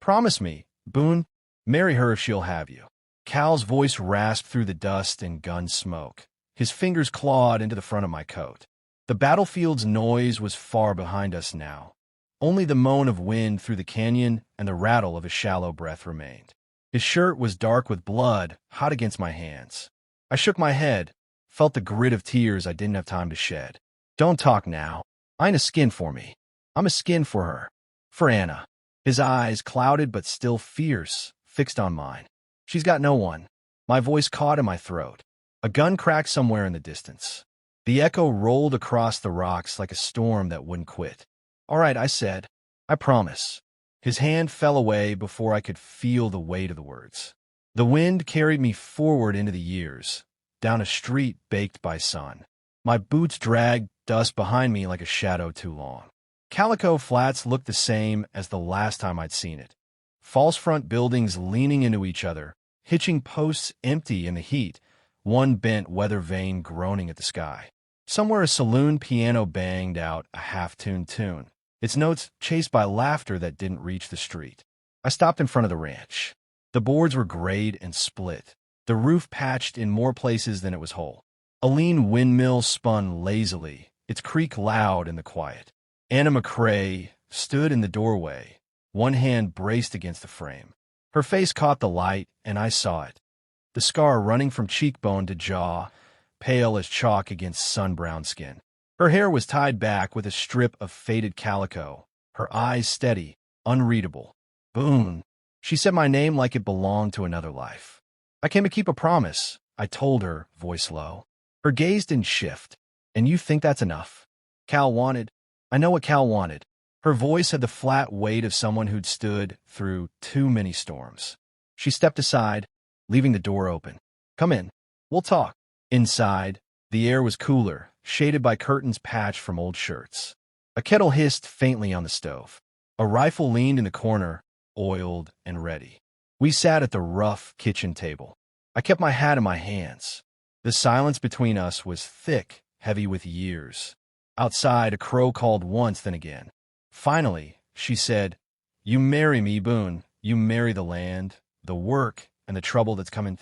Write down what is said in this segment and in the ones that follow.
Promise me, Boone. Marry her if she'll have you. Cal's voice rasped through the dust and gun smoke. His fingers clawed into the front of my coat. The battlefield's noise was far behind us now. Only the moan of wind through the canyon and the rattle of his shallow breath remained. His shirt was dark with blood, hot against my hands. I shook my head, felt the grit of tears I didn't have time to shed. Don't talk now. I ain't a skin for me. I'm a skin for her. For Anna. His eyes, clouded but still fierce, fixed on mine. She's got no one. My voice caught in my throat. A gun cracked somewhere in the distance. The echo rolled across the rocks like a storm that wouldn't quit. All right, I said. I promise. His hand fell away before I could feel the weight of the words. The wind carried me forward into the years, down a street baked by sun. My boots dragged dust behind me like a shadow too long. Calico Flats looked the same as the last time I'd seen it. False front buildings leaning into each other, hitching posts empty in the heat, one bent weather vane groaning at the sky. Somewhere a saloon piano banged out a half-tuned tune, its notes chased by laughter that didn't reach the street. I stopped in front of the ranch. The boards were grayed and split, the roof patched in more places than it was whole. A lean windmill spun lazily, its creak loud in the quiet. Anna McRae stood in the doorway, one hand braced against the frame. Her face caught the light, and I saw it. The scar running from cheekbone to jaw, pale as chalk against sun-browned skin. Her hair was tied back with a strip of faded calico, her eyes steady, unreadable. Boone. She said my name like it belonged to another life. I came to keep a promise, I told her, voice low. Her gaze didn't shift. And you think that's enough? Cal wanted. I know what Cal wanted. Her voice had the flat weight of someone who'd stood through too many storms. She stepped aside, leaving the door open. Come in. We'll talk. Inside, the air was cooler, shaded by curtains patched from old shirts. A kettle hissed faintly on the stove. A rifle leaned in the corner, oiled and ready. We sat at the rough kitchen table. I kept my hat in my hands. The silence between us was thick, heavy with years. Outside, a crow called once, then again. Finally, she said, You marry me, Boone. You marry the land, the work, and the trouble that's coming.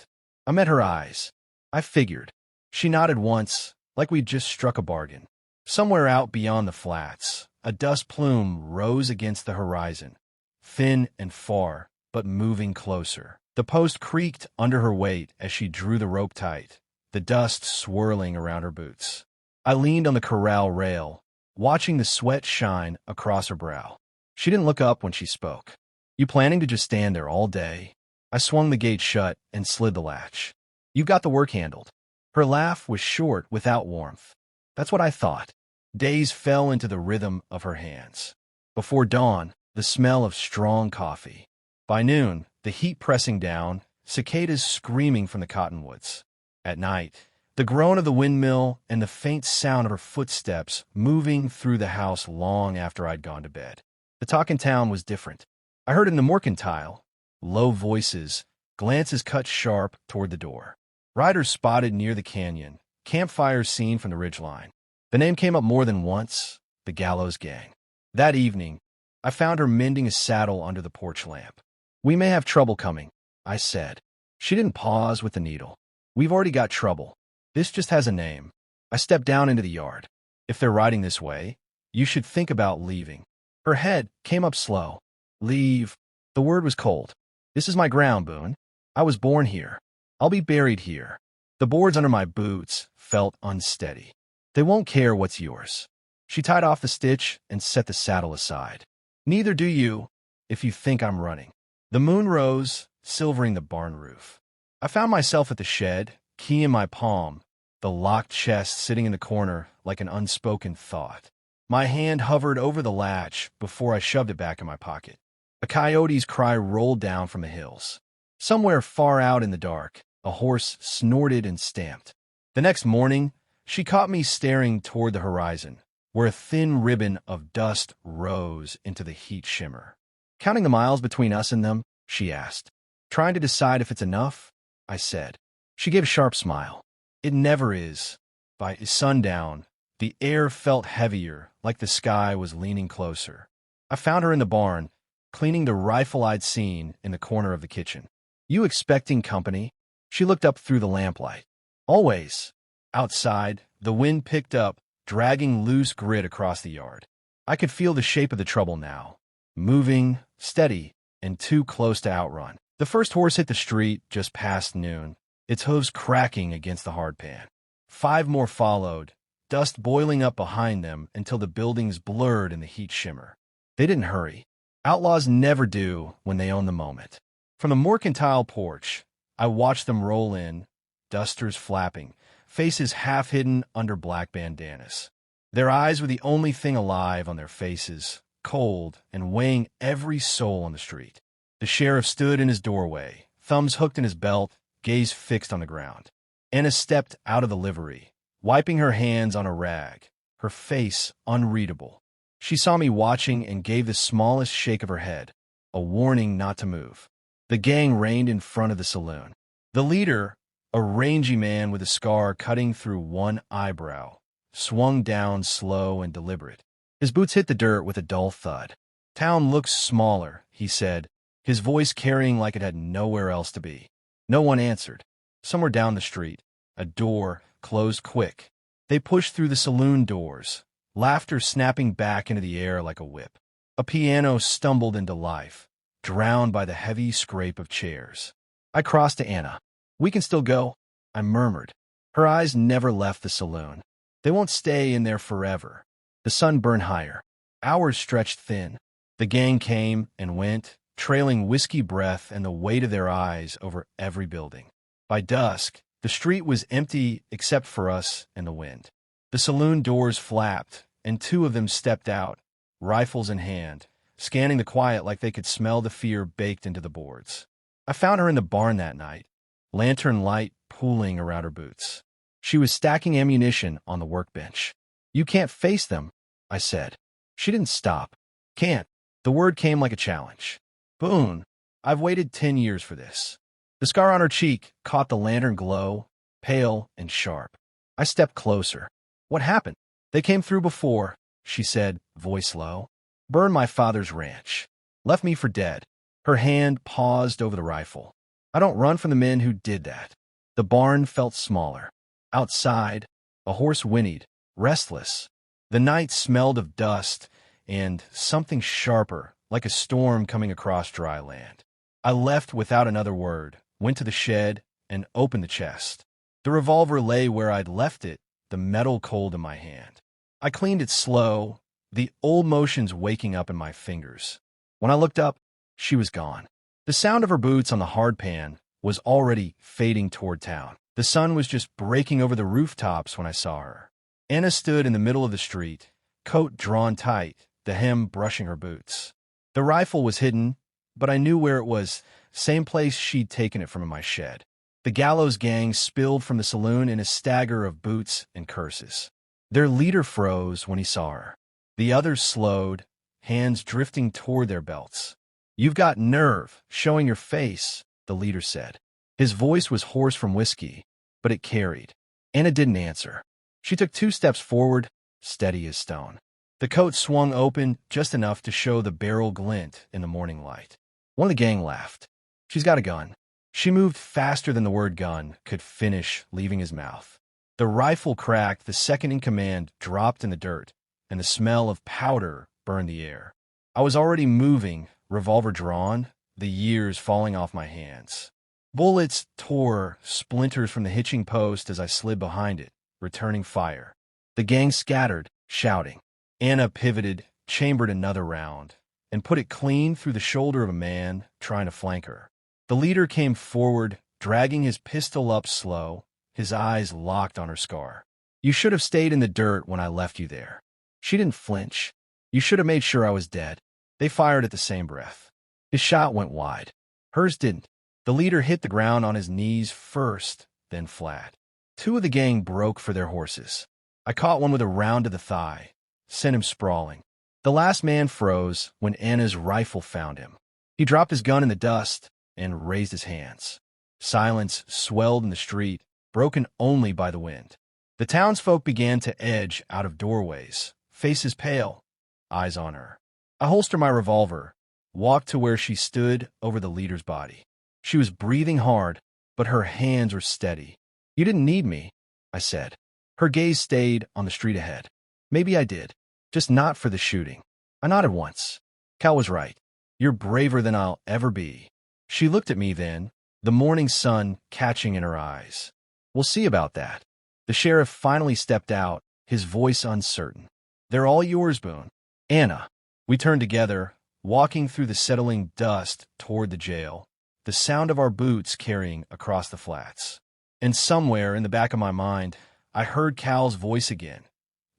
I met her eyes. I figured. She nodded once, like we'd just struck a bargain. Somewhere out beyond the flats, a dust plume rose against the horizon, thin and far, but moving closer. The post creaked under her weight as she drew the rope tight, the dust swirling around her boots. I leaned on the corral rail, watching the sweat shine across her brow. She didn't look up when she spoke. You planning to just stand there all day? I swung the gate shut and slid the latch. You've got the work handled. Her laugh was short, without warmth. That's what I thought. Days fell into the rhythm of her hands. Before dawn, the smell of strong coffee. By noon, the heat pressing down, cicadas screaming from the cottonwoods. At night, the groan of the windmill and the faint sound of her footsteps moving through the house long after I'd gone to bed. The talk in town was different. I heard it in the mercantile. Low voices, glances cut sharp toward the door. Riders spotted near the canyon, campfires seen from the ridgeline. The name came up more than once, the Gallows Gang. That evening, I found her mending a saddle under the porch lamp. We may have trouble coming, I said. She didn't pause with the needle. We've already got trouble. This just has a name. I stepped down into the yard. If they're riding this way, you should think about leaving. Her head came up slow. Leave. The word was cold. This is my ground, Boone. I was born here. I'll be buried here. The boards under my boots felt unsteady. They won't care what's yours. She tied off the stitch and set the saddle aside. Neither do you, if you think I'm running. The moon rose, silvering the barn roof. I found myself at the shed, key in my palm, the locked chest sitting in the corner like an unspoken thought. My hand hovered over the latch before I shoved it back in my pocket. A coyote's cry rolled down from the hills. Somewhere far out in the dark, a horse snorted and stamped. The next morning, she caught me staring toward the horizon, where a thin ribbon of dust rose into the heat shimmer. Counting the miles between us and them, she asked. Trying to decide if it's enough, I said. She gave a sharp smile. It never is. By sundown, the air felt heavier, like the sky was leaning closer. I found her in the barn, cleaning the rifle I'd seen in the corner of the kitchen. "You expecting company?" She looked up through the lamplight. "Always." Outside, the wind picked up, dragging loose grit across the yard. I could feel the shape of the trouble now, moving, steady, and too close to outrun. The first horse hit the street just past noon, its hooves cracking against the hardpan. 5 more followed, dust boiling up behind them until the buildings blurred in the heat shimmer. They didn't hurry. Outlaws never do when they own the moment. From the mercantile porch, I watched them roll in, dusters flapping, faces half hidden under black bandanas. Their eyes were the only thing alive on their faces, cold and weighing every soul on the street. The sheriff stood in his doorway, thumbs hooked in his belt, gaze fixed on the ground. Anna stepped out of the livery, wiping her hands on a rag, her face unreadable. She saw me watching and gave the smallest shake of her head, a warning not to move. The gang reined in front of the saloon. The leader, a rangy man with a scar cutting through one eyebrow, swung down slow and deliberate. His boots hit the dirt with a dull thud. "Town looks smaller," he said, his voice carrying like it had nowhere else to be. No one answered. Somewhere down the street, a door closed quick. They pushed through the saloon doors, laughter snapping back into the air like a whip. A piano stumbled into life, drowned by the heavy scrape of chairs. I crossed to Anna. "We can still go," I murmured. Her eyes never left the saloon. "They won't stay in there forever." The sun burned higher. Hours stretched thin. The gang came and went, trailing whiskey breath and the weight of their eyes over every building. By dusk, the street was empty except for us and the wind. The saloon doors flapped, and 2 of them stepped out, rifles in hand, scanning the quiet like they could smell the fear baked into the boards. I found her in the barn that night, lantern light pooling around her boots. She was stacking ammunition on the workbench. "You can't face them," I said. She didn't stop. "Can't." The word came like a challenge. "Boone, I've waited 10 years for this." The scar on her cheek caught the lantern glow, pale and sharp. I stepped closer. "What happened?" "They came through before," she said, voice low. "Burned my father's ranch. Left me for dead." Her hand paused over the rifle. "I don't run from the men who did that." The barn felt smaller. Outside, a horse whinnied, restless. The night smelled of dust and something sharper, like a storm coming across dry land. I left without another word, went to the shed, and opened the chest. The revolver lay where I'd left it, the metal cold in my hand. I cleaned it slow, the old motions waking up in my fingers. When I looked up, she was gone. The sound of her boots on the hardpan was already fading toward town. The sun was just breaking over the rooftops when I saw her. Anna stood in the middle of the street, coat drawn tight, the hem brushing her boots. The rifle was hidden, but I knew where it was, same place she'd taken it from in my shed. The Gallows Gang spilled from the saloon in a stagger of boots and curses. Their leader froze when he saw her. The others slowed, hands drifting toward their belts. "You've got nerve, showing your face," the leader said. His voice was hoarse from whiskey, but it carried. Anna didn't answer. She took 2 steps forward, steady as stone. The coat swung open just enough to show the barrel glint in the morning light. One of the gang laughed. "She's got a gun." She moved faster than the word gun could finish leaving his mouth. The rifle cracked, the second in command dropped in the dirt, and the smell of powder burned the air. I was already moving, revolver drawn, the years falling off my hands. Bullets tore splinters from the hitching post as I slid behind it, returning fire. The gang scattered, shouting. Anna pivoted, chambered another round, and put it clean through the shoulder of a man trying to flank her. The leader came forward, dragging his pistol up slow, his eyes locked on her scar. "You should have stayed in the dirt when I left you there." She didn't flinch. "You should have made sure I was dead." They fired at the same breath. His shot went wide. Hers didn't. The leader hit the ground on his knees first, then flat. 2 of the gang broke for their horses. I caught one with a round to the thigh, sent him sprawling. The last man froze when Anna's rifle found him. He dropped his gun in the dust and raised his hands. Silence swelled in the street, broken only by the wind. The townsfolk began to edge out of doorways, faces pale, eyes on her. I holster my revolver, walked to where she stood over the leader's body. She was breathing hard, but her hands were steady. "You didn't need me," I said. Her gaze stayed on the street ahead. "Maybe I did, just not for the shooting." I nodded once. Cal was right. "You're braver than I'll ever be." She looked at me then, the morning sun catching in her eyes. "We'll see about that." The sheriff finally stepped out, his voice uncertain. "They're all yours, Boone." "Anna." We turned together, walking through the settling dust toward the jail, the sound of our boots carrying across the flats. And somewhere in the back of my mind, I heard Cal's voice again,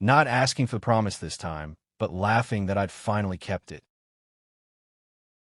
not asking for the promise this time, but laughing that I'd finally kept it.